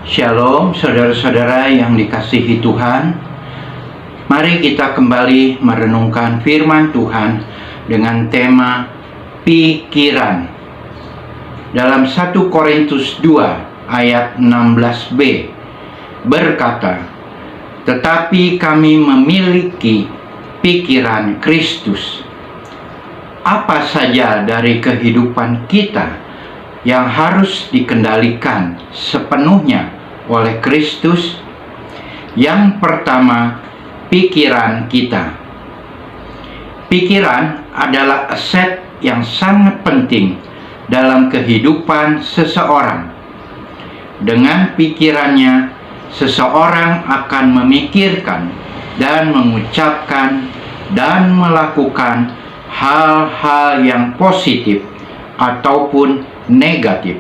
Shalom saudara-saudara yang dikasihi Tuhan. Mari kita kembali merenungkan firman Tuhan dengan tema pikiran. Dalam 1 Korintus 2 ayat 16b berkata, "Tetapi kami memiliki pikiran Kristus." Apa saja dari kehidupan kita yang harus dikendalikan sepenuhnya oleh Kristus? Yang pertama, pikiran kita. Pikiran adalah aset yang sangat penting dalam kehidupan seseorang. Dengan pikirannya, seseorang akan memikirkan dan mengucapkan dan melakukan hal-hal yang positif ataupun negatif.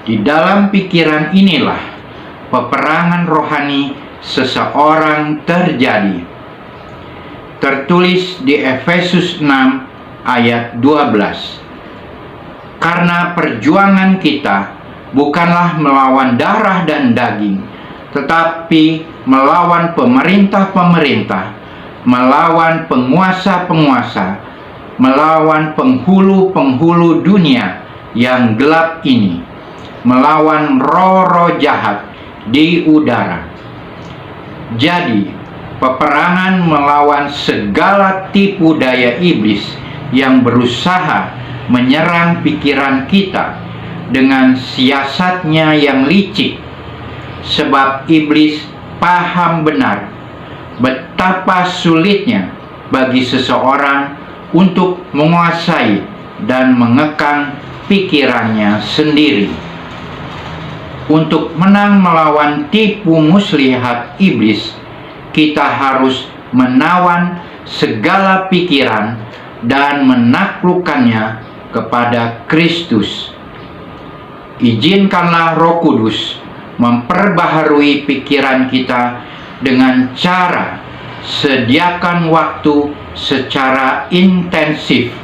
Di dalam pikiran inilah peperangan rohani seseorang terjadi. Tertulis di Efesus 6 ayat 12. Karena perjuangan kita bukanlah melawan darah dan daging, tetapi melawan pemerintah-pemerintah, melawan penguasa-penguasa, melawan penghulu-penghulu dunia yang gelap ini, melawan roh-roh jahat di udara. Jadi, peperangan melawan segala tipu daya iblis yang berusaha menyerang pikiran kita dengan siasatnya yang licik, sebab iblis paham benar betapa sulitnya bagi seseorang untuk menguasai dan mengekang pikirannya sendiri. Untuk menang melawan tipu muslihat iblis, kita harus menawan segala pikiran dan menaklukkannya kepada Kristus. Izinkanlah Roh Kudus memperbaharui pikiran kita dengan cara sediakan waktu secara intensif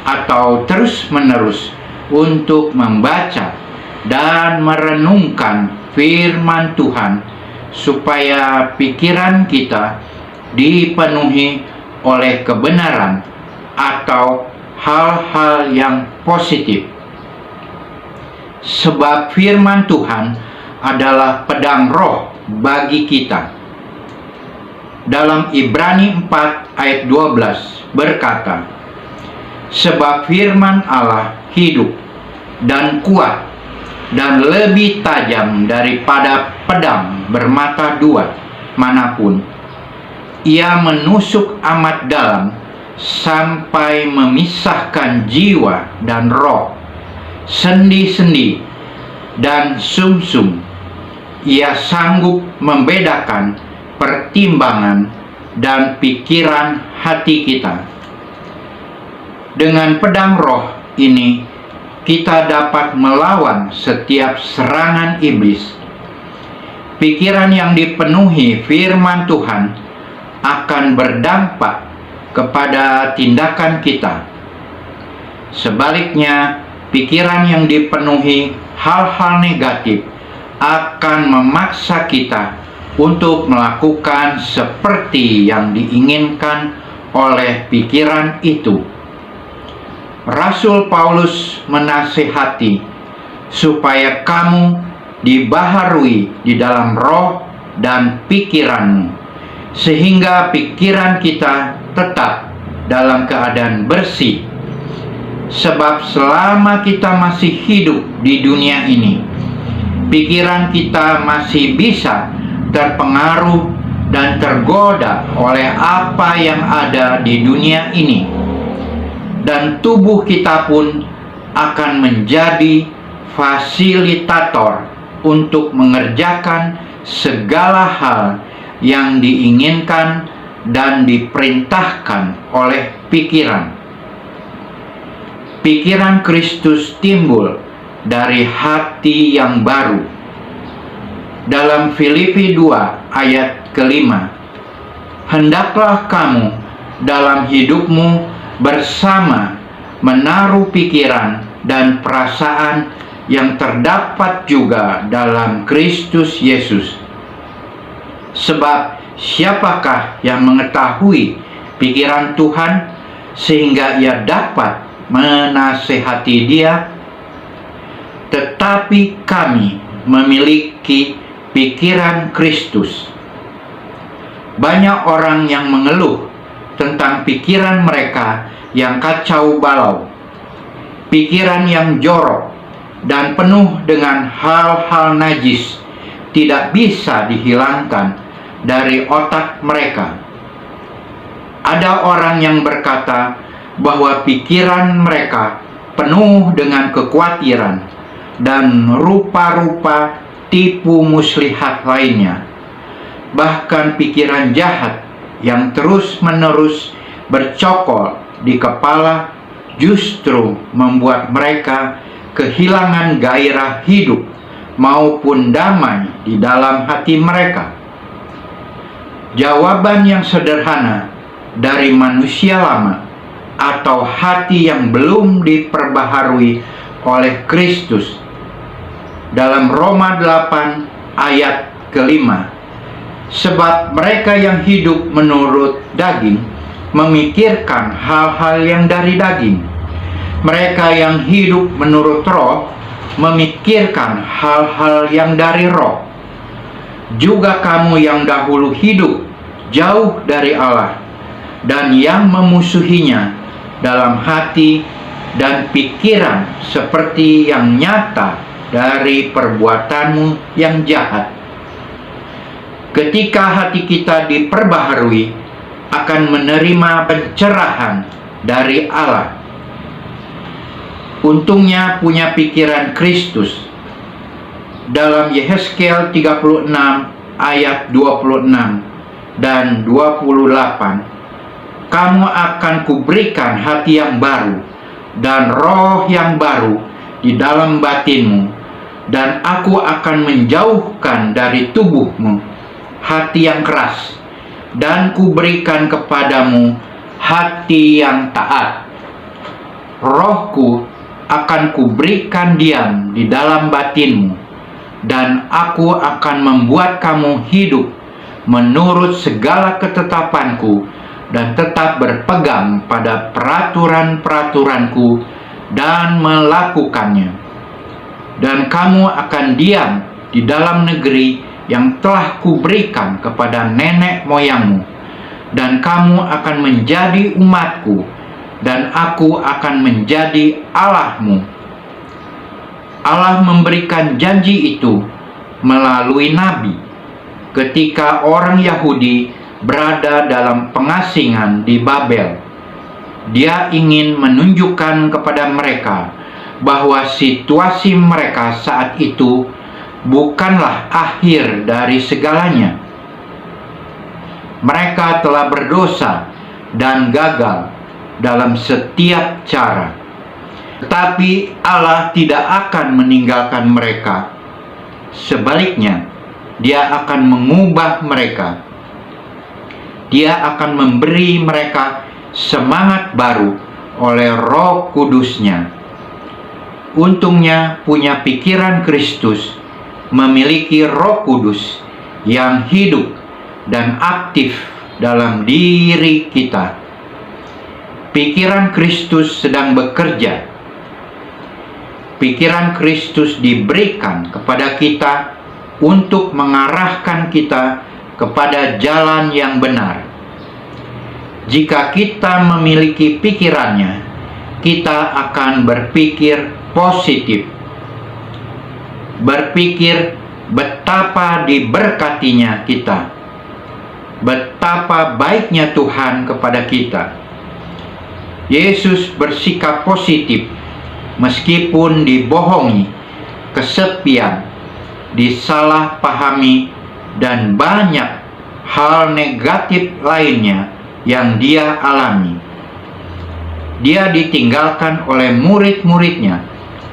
atau terus-menerus untuk membaca dan merenungkan firman Tuhan, supaya pikiran kita dipenuhi oleh kebenaran atau hal-hal yang positif. Sebab firman Tuhan adalah pedang roh bagi kita. Dalam Ibrani 4 ayat 12 berkata, "Sebab firman Allah hidup dan kuat dan lebih tajam daripada pedang bermata dua manapun. Ia menusuk amat dalam sampai memisahkan jiwa dan roh, sendi-sendi dan sumsum. Ia sanggup membedakan pertimbangan dan pikiran hati kita." Dengan pedang roh ini, kita dapat melawan setiap serangan iblis. Pikiran yang dipenuhi firman Tuhan akan berdampak kepada tindakan kita. Sebaliknya, pikiran yang dipenuhi hal-hal negatif akan memaksa kita untuk melakukan seperti yang diinginkan oleh pikiran itu. Rasul Paulus menasihati supaya kamu dibaharui di dalam roh dan pikiranmu, sehingga pikiran kita tetap dalam keadaan bersih. Sebab selama kita masih hidup di dunia ini, pikiran kita masih bisa terpengaruh dan tergoda oleh apa yang ada di dunia ini. Dan tubuh kita pun akan menjadi fasilitator untuk mengerjakan segala hal yang diinginkan dan diperintahkan oleh pikiran. Pikiran Kristus timbul dari hati yang baru. Dalam Filipi 2 ayat ke-5, "Hendaklah kamu dalam hidupmu bersama menaruh pikiran dan perasaan yang terdapat juga dalam Kristus Yesus. Sebab siapakah yang mengetahui pikiran Tuhan sehingga ia dapat menasehati Dia? Tetapi kami memiliki pikiran Kristus. Banyak orang yang mengeluh tentang pikiran mereka yang kacau balau, pikiran yang jorok dan penuh dengan hal-hal najis tidak bisa dihilangkan dari otak mereka. Ada orang yang berkata bahwa pikiran mereka penuh dengan kekhawatiran dan rupa-rupa tipu muslihat lainnya. Bahkan pikiran jahat yang terus-menerus bercokol di kepala justru membuat mereka kehilangan gairah hidup maupun damai di dalam hati mereka. Jawaban yang sederhana dari manusia lama atau hati yang belum diperbaharui oleh Kristus dalam Roma 8 ayat ke-5. Sebab mereka yang hidup menurut daging memikirkan hal-hal yang dari daging. Mereka yang hidup menurut roh memikirkan hal-hal yang dari roh. Juga kamu yang dahulu hidup jauh dari Allah dan yang memusuhinya dalam hati dan pikiran seperti yang nyata dari perbuatanmu yang jahat. Ketika hati kita diperbaharui, akan menerima pencerahan dari Allah. Untungnya punya pikiran Kristus. Dalam Yehezkiel 36 ayat 26 dan 28, kamu akan kuberikan hati yang baru dan roh yang baru di dalam batinmu, dan aku akan menjauhkan dari tubuhmu hati yang keras, dan kuberikan kepadamu hati yang taat. Rohku akan kuberikan diam di dalam batinmu, dan aku akan membuat kamu hidup menurut segala ketetapanku dan tetap berpegang pada peraturan-peraturanku dan melakukannya. Dan kamu akan diam di dalam negeri yang telah kuberikan kepada nenek moyangmu, dan kamu akan menjadi umatku, dan aku akan menjadi Allahmu. Allah memberikan janji itu melalui nabi ketika orang Yahudi berada dalam pengasingan di Babel. Dia ingin menunjukkan kepada mereka bahwa situasi mereka saat itu bukanlah akhir dari segalanya. Mereka telah berdosa dan gagal dalam setiap cara. Tetapi Allah tidak akan meninggalkan mereka. Sebaliknya, Dia akan mengubah mereka. Dia akan memberi mereka semangat baru oleh Roh Kudus-Nya. Untungnya punya pikiran Kristus, memiliki Roh Kudus yang hidup dan aktif dalam diri kita. Pikiran Kristus sedang bekerja. Pikiran Kristus diberikan kepada kita untuk mengarahkan kita kepada jalan yang benar. Jika kita memiliki pikirannya, kita akan berpikir positif, berpikir betapa diberkatinya kita, betapa baiknya Tuhan kepada kita. Yesus bersikap positif meskipun dibohongi, kesepian, disalahpahami, dan banyak hal negatif lainnya yang Dia alami. Dia ditinggalkan oleh murid-muridnya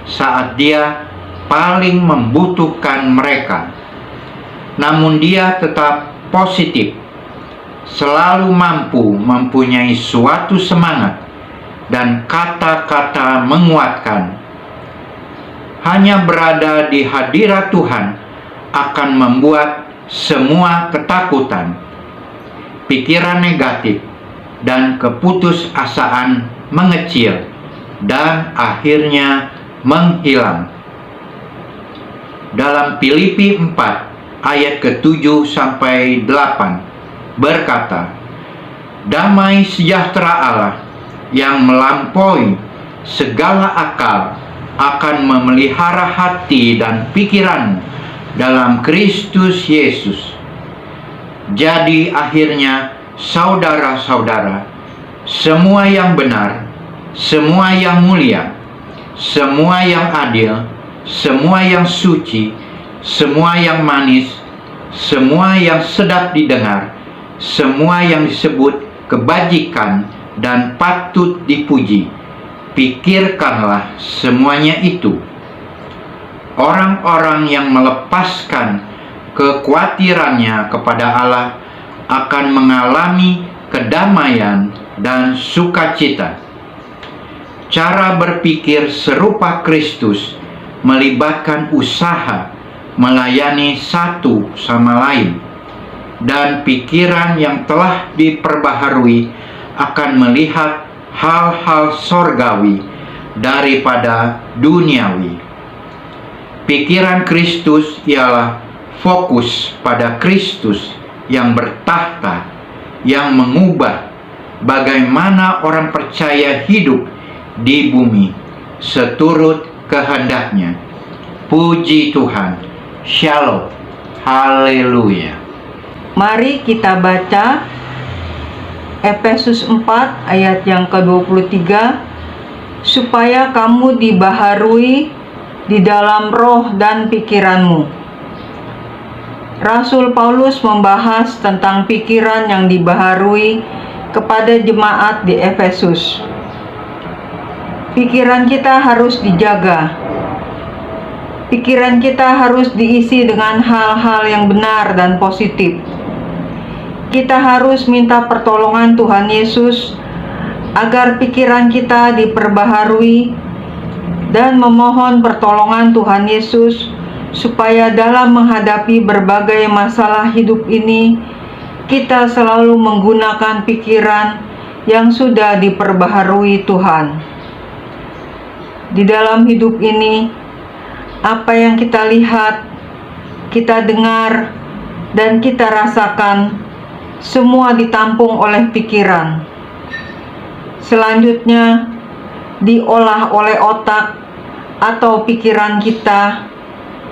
saat Dia paling membutuhkan mereka. Namun Dia tetap positif, selalu mampu mempunyai suatu semangat dan kata-kata menguatkan. hanya berada di hadirat Tuhan akan membuat semua ketakutan, pikiran negatif, dan keputusasaan mengecil dan akhirnya menghilang. Dalam Filipi 4 ayat ke-7 sampai 8 berkata, damai sejahtera Allah yang melampaui segala akal akan memelihara hati dan pikiranmu dalam Kristus Yesus. Jadi akhirnya saudara-saudara, semua yang benar, semua yang mulia, semua yang adil, semua yang suci, semua yang manis, semua yang sedap didengar, semua yang disebut kebajikan dan patut dipuji, pikirkanlah semuanya itu. Orang-orang yang melepaskan kekhawatirannya kepada Allah akan mengalami kedamaian dan sukacita. Cara berpikir serupa Kristus melibatkan usaha melayani satu sama lain, dan pikiran yang telah diperbaharui akan melihat hal-hal sorgawi daripada duniawi. Pikiran Kristus ialah fokus pada Kristus yang bertahta, yang mengubah bagaimana orang percaya hidup di bumi seturut kehendaknya. Puji Tuhan. Shalom. Haleluya. Mari kita baca Efesus 4 ayat yang ke-23, supaya kamu dibaharui di dalam roh dan pikiranmu. Rasul Paulus membahas tentang pikiran yang dibaharui kepada jemaat di Efesus. Pikiran kita harus dijaga. Pikiran kita harus diisi dengan hal-hal yang benar dan positif. Kita harus minta pertolongan Tuhan Yesus agar pikiran kita diperbaharui dan memohon pertolongan Tuhan Yesus supaya dalam menghadapi berbagai masalah hidup ini kita selalu menggunakan pikiran yang sudah diperbaharui Tuhan. Di dalam hidup ini, apa yang kita lihat, kita dengar, dan kita rasakan, semua ditampung oleh pikiran. Selanjutnya, diolah oleh otak atau pikiran kita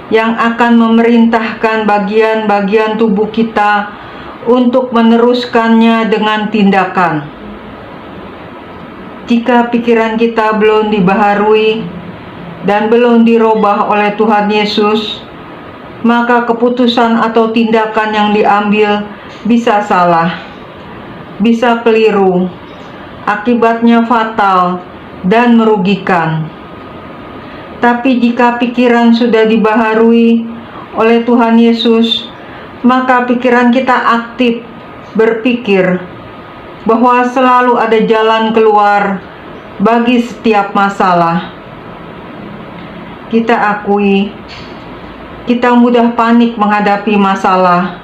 yang akan memerintahkan bagian-bagian tubuh kita untuk meneruskannya dengan tindakan. Jika pikiran kita belum dibaharui dan belum dirubah oleh Tuhan Yesus, maka keputusan atau tindakan yang diambil bisa salah, bisa keliru, akibatnya fatal dan merugikan. Tapi jika pikiran sudah dibaharui oleh Tuhan Yesus, maka pikiran kita aktif berpikir bahwa selalu ada jalan keluar bagi setiap masalah. Kita akui, kita mudah panik menghadapi masalah.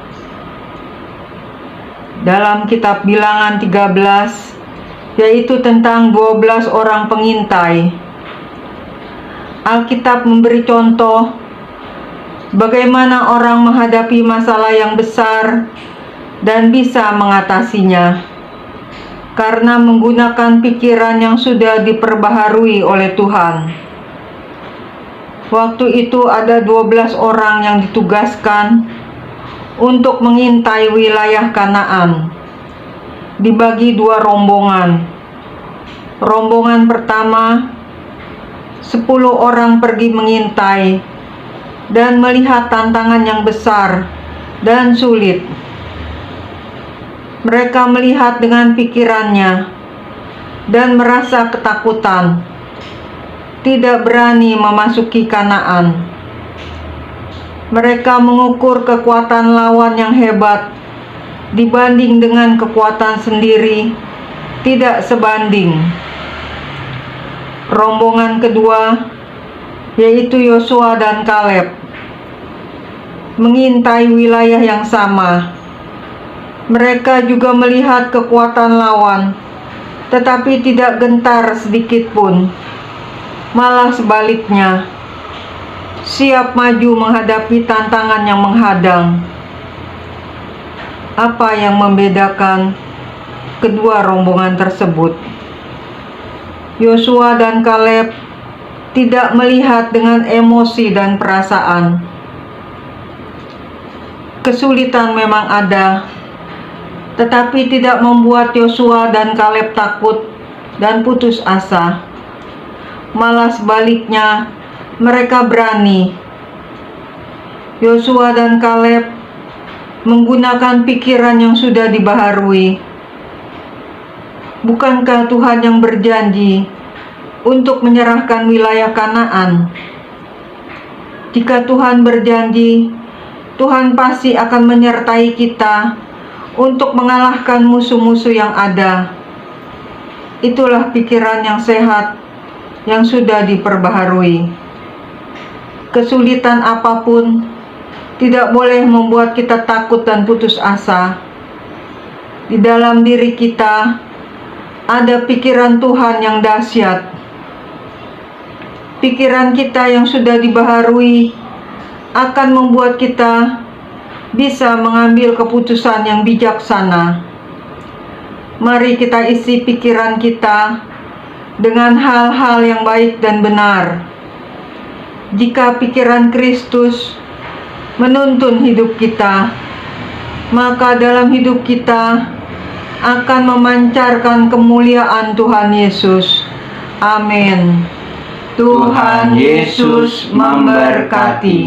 Dalam kitab Bilangan 13, yaitu tentang 12 orang pengintai, Alkitab memberi contoh bagaimana orang menghadapi masalah yang besar dan bisa mengatasinya karena menggunakan pikiran yang sudah diperbaharui oleh Tuhan. Waktu itu ada 12 orang yang ditugaskan untuk mengintai wilayah Kanaan. Dibagi 2 rombongan. Rombongan pertama, 10 orang pergi mengintai dan melihat tantangan yang besar dan sulit. Mereka melihat dengan pikirannya dan merasa ketakutan, tidak berani memasuki Kanaan. Mereka mengukur kekuatan lawan yang hebat dibanding dengan kekuatan sendiri, tidak sebanding. Rombongan kedua yaitu Yosua dan Kaleb, mengintai wilayah yang sama. Mereka juga melihat kekuatan lawan, tetapi tidak gentar sedikit pun. Malah sebaliknya, siap maju menghadapi tantangan yang menghadang. Apa yang membedakan kedua rombongan tersebut? Yosua dan Kaleb tidak melihat dengan emosi dan perasaan. Kesulitan memang ada, tetapi tidak membuat Yosua dan Kaleb takut dan putus asa. Malah sebaliknya, mereka berani. Yosua dan Kaleb menggunakan pikiran yang sudah dibaharui. Bukankah Tuhan yang berjanji untuk menyerahkan wilayah Kanaan? Jika Tuhan berjanji, Tuhan pasti akan menyertai kita untuk mengalahkan musuh-musuh yang ada. Itulah pikiran yang sehat yang sudah diperbaharui. Kesulitan apapun tidak boleh membuat kita takut dan putus asa. Di dalam diri kita ada pikiran Tuhan yang dahsyat. Pikiran kita yang sudah dibaharui akan membuat kita bisa mengambil keputusan yang bijaksana. Mari kita isi pikiran kita dengan hal-hal yang baik dan benar. Jika pikiran Kristus menuntun hidup kita, maka dalam hidup kita akan memancarkan kemuliaan Tuhan Yesus. Amin. Tuhan Yesus memberkati.